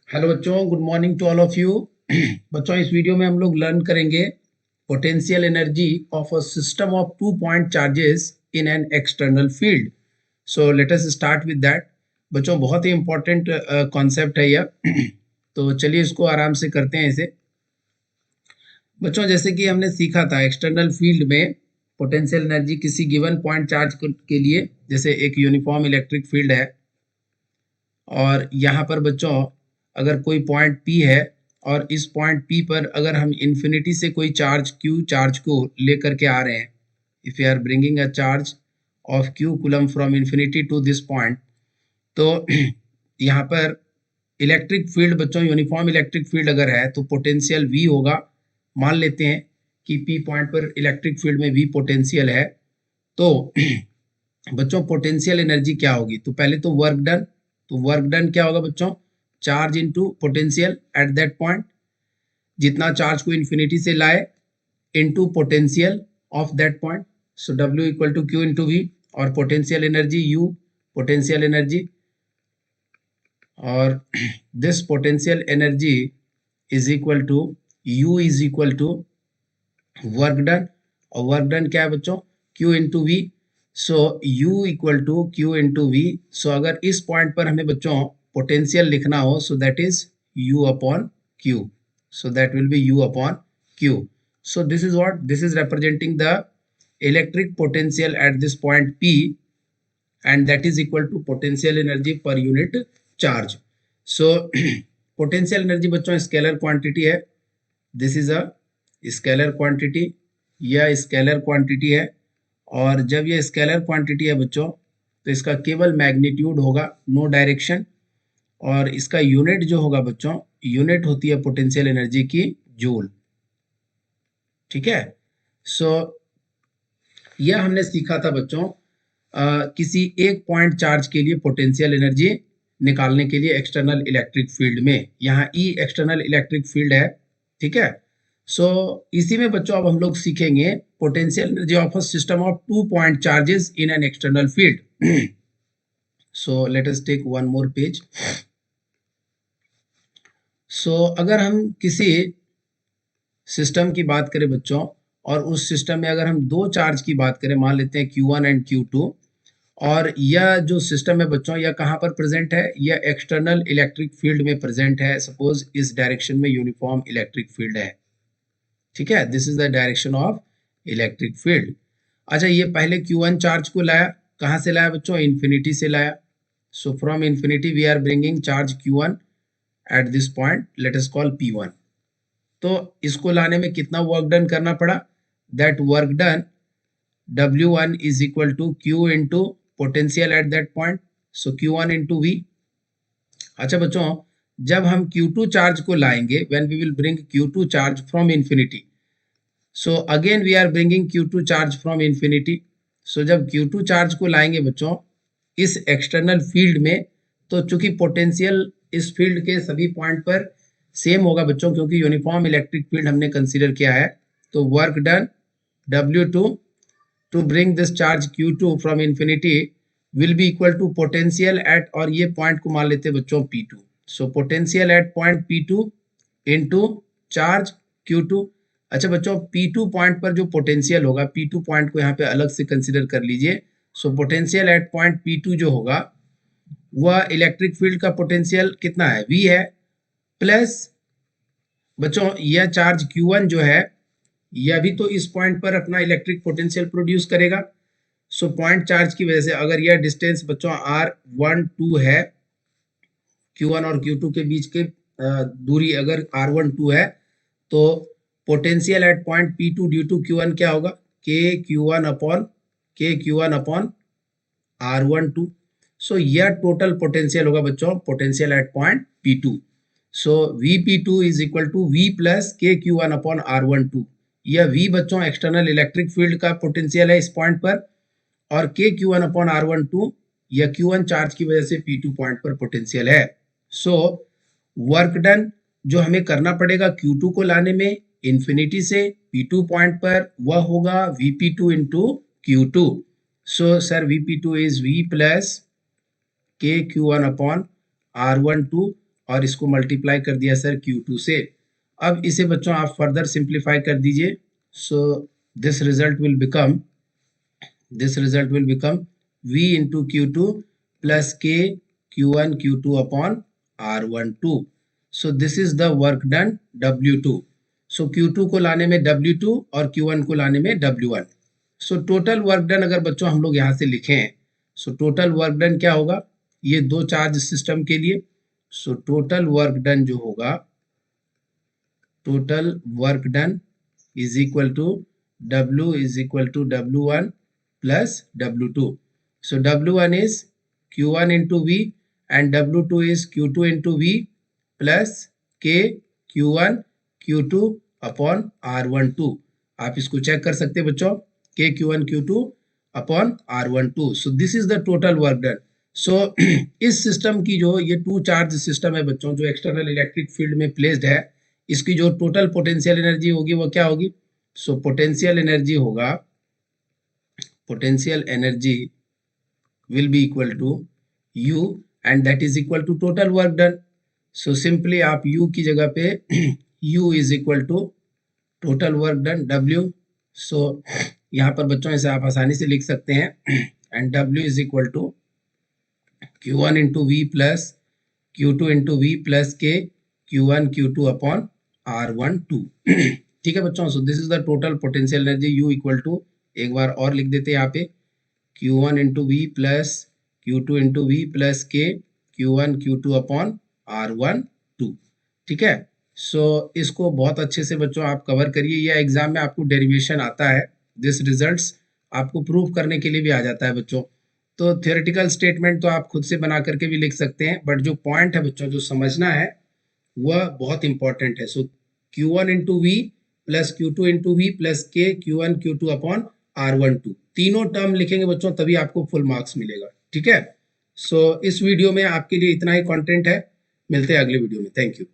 Hello बच्चों, good morning to all of you. बच्चों, इस वीडियो में हम लोग लर्न करेंगे potential energy of a system of 2 point charges in an external field. So let us start with that. बच्चों, बहुत ही इंपॉर्टेंट कॉन्सेप्ट है यह। तो चलिए इसको आराम से करते हैं इसे। बच्चों, जैसे कि हमने सीखा था एक्सटर्नल फील्ड में पोटेंशियल एनर्जी किसी गिवन पॉइंट चार्ज के लिए, जैसे एक यूनिफॉर्म इलेक्ट्रिक फील्ड है और यहाँ पर बच्चों अगर कोई पॉइंट P है और इस पॉइंट P पर अगर हम इन्फिनिटी से कोई चार्ज Q चार्ज को लेकर के आ रहे हैं, if you are bringing a charge of Q coulomb from infinity to this point, तो यहाँ पर इलेक्ट्रिक फील्ड बच्चों यूनिफॉर्म इलेक्ट्रिक फील्ड अगर है तो पोटेंशियल V होगा। मान लेते हैं कि P पॉइंट पर इलेक्ट्रिक फील्ड में V पोटेंशियल है, तो बच्चों पोटेंशियल एनर्जी क्या होगी? तो पहले तो वर्क डन, तो वर्क डन क्या होगा बच्चों? Charge into potential at that point, जितना चार्ज को इन्फिनिटी से लाए into potential of that point. So W equal to Q into V, और potential energy U, potential energy, और this potential energy is equal to U is equal to work done, और work done क्या है बच्चों? Q into V। So U equal to Q into V। सो अगर इस point पर हमें बच्चों पोटेंशियल लिखना हो, so that is U upon Q। So that will be U upon Q. So this is what? This is representing the electric potential at this point P, and that is equal to potential energy per unit charge. So potential energy बच्चों scalar quantity है। This is a scalar quantity, यह scalar quantity है, और जब यह scalar quantity है बच्चों तो इसका केवल मैग्नीट्यूड होगा, नो डायरेक्शन, और इसका यूनिट जो होगा बच्चों, यूनिट होती है पोटेंशियल एनर्जी की जूल। ठीक है। सो यह हमने सीखा था बच्चों किसी एक पॉइंट चार्ज के लिए पोटेंशियल एनर्जी निकालने के लिए एक्सटर्नल इलेक्ट्रिक फील्ड में। यहाँ E एक्सटर्नल इलेक्ट्रिक फील्ड है। ठीक है। सो इसी में बच्चों अब हम लोग सीखेंगे potential energy of a system of 2 point charges in an external field. So let us take one more page. So अगर हम किसी सिस्टम की बात करें बच्चों, और उस सिस्टम में अगर हम दो चार्ज की बात करें, मान लेते हैं Q1 एंड Q2, और यह जो सिस्टम है बच्चों यह कहाँ पर प्रेजेंट है? यह एक्सटर्नल इलेक्ट्रिक फील्ड में प्रेजेंट है। सपोज इस डायरेक्शन में यूनिफॉर्म इलेक्ट्रिक फील्ड है। ठीक है, this is the direction of electric field. अच्छा, ये पहले Q1 चार्ज को लाया, कहाँ से लाया बच्चों? इन्फिनिटी से लाया। So from infinity we are bringing charge Q1 at this point, let us call P1। तो इसको लाने में कितना वर्क डन करना पड़ा? That work done W1 is equal to Q into potential at that point, so Q1 into V। अच्छा बच्चों, जब हम Q2 चार्ज को लाएंगे, when we will bring Q2 charge from infinity, so again we are bringing Q2 charge from infinity। so जब Q2 charge को लाएंगे बच्चों इस एक्सटर्नल फील्ड में, तो चूंकि पोटेंशियल इस फील्ड के सभी पॉइंट पर सेम होगा बच्चों, क्योंकि यूनिफॉर्म इलेक्ट्रिक फील्ड हमने कंसीडर किया है, तो work done W2 to bring this charge Q2 from infinity will be equal to potential at, और ये पॉइंट को मान लेते हैं बच्चों P2। so potential at point P2 into charge Q2। अच्छा बच्चों, P2 पॉइंट पर जो पोटेंशियल होगा, P2 पॉइंट को यहाँ पे अलग से कंसीडर कर लीजिए। So potential at point P2 जो होगा वह इलेक्ट्रिक फील्ड का पोटेंशियल कितना है? V है, प्लस बच्चों यह चार्ज Q1 जो है यह भी तो इस पॉइंट पर अपना इलेक्ट्रिक पोटेंशियल प्रोड्यूस करेगा। सो पॉइंट चार्ज की वजह से अगर यह डिस्टेंस बच्चों R12 है, Q1 और Q2 के बीच के दूरी अगर R12 है, तो potential at point P2 due to Q1 क्या होगा? KQ1 upon R12। सो यह टोटल पोटेंशियल होगा बच्चों, potential at point P2। So VP2 is equal to V plus KQ1 upon R12। यह V बच्चों एक्सटर्नल इलेक्ट्रिक फील्ड का पोटेंशियल है इस पॉइंट पर, और KQ1 अपॉन R12 यह Q1 चार्ज की वजह से P2 पॉइंट पर पोटेंशियल है। सो वर्क डन जो हमें करना पड़ेगा Q2 को लाने में इन्फिनिटी से P2 पॉइंट पर, वह होगा VP2 into Q2। So sir VP2 is V plus KQ1 upon R12, और इसको मल्टीप्लाई कर दिया सर Q2 से। अब इसे बच्चों आप फर्दर सिंप्लीफाई कर दीजिए। So this result will become V into Q2 plus K Q1 Q2 upon R12. So this is the work done W2. So Q2 को लाने में W2 और Q1 को लाने में W1. So total work done अगर बच्चों हम लोग यहाँ से लिखें, so टोटल वर्क डन क्या होगा, ये दो चार्ज सिस्टम के लिए, so टोटल वर्क डन जो होगा, total work done is equal to W is equal to W1 plus W2. So W1 is Q1 into V and W2 is Q2 into V plus K Q1 Q2 upon R12. आप इसको check कर सकते हैं बच्चों, K Q1 Q2 upon R12. So this is the total work done. So इस system की जो ये टू चार्ज सिस्टम है बच्चों, जो एक्सटर्नल इलेक्ट्रिक फील्ड में प्लेस्ड है, इसकी जो टोटल पोटेंशियल एनर्जी होगी वो क्या होगी? सो पोटेंशियल एनर्जी होगा, potential energy will be equal to U and that is equal to total work done. So simply आप U की जगह पे U is equal to total work done W. So यहाँ पर बच्चों इसे आप आसानी से लिख सकते हैं and W is equal to Q1 into V plus Q2 into V plus K Q1 Q2 upon R12. ठीक है बच्चों, so this is the total potential energy U equal to, एक बार और लिख देते हैं यहाँ पे, Q1 into V plus Q2 into V plus K Q1 Q2 upon R12. ठीक है, सो इसको बहुत अच्छे से बच्चों आप कवर करिए, यह एग्जाम में आपको डेरिवेशन आता है, दिस रिजल्ट्स आपको प्रूव करने के लिए भी आ जाता है बच्चों। तो थियोरेटिकल स्टेटमेंट तो आप खुद से बना करके भी लिख सकते हैं, बट जो पॉइंट है बच्चों जो समझना है वह बहुत इंपॉर्टेंट है। सो Q1 into V plus Q2 into V plus K Q1 Q2 upon R12, तीनों टर्म लिखेंगे बच्चों तभी आपको फुल मार्क्स मिलेगा। ठीक है, सो इस वीडियो में आपके लिए इतना ही कंटेंट है, मिलते हैं अगले वीडियो में। Thank you.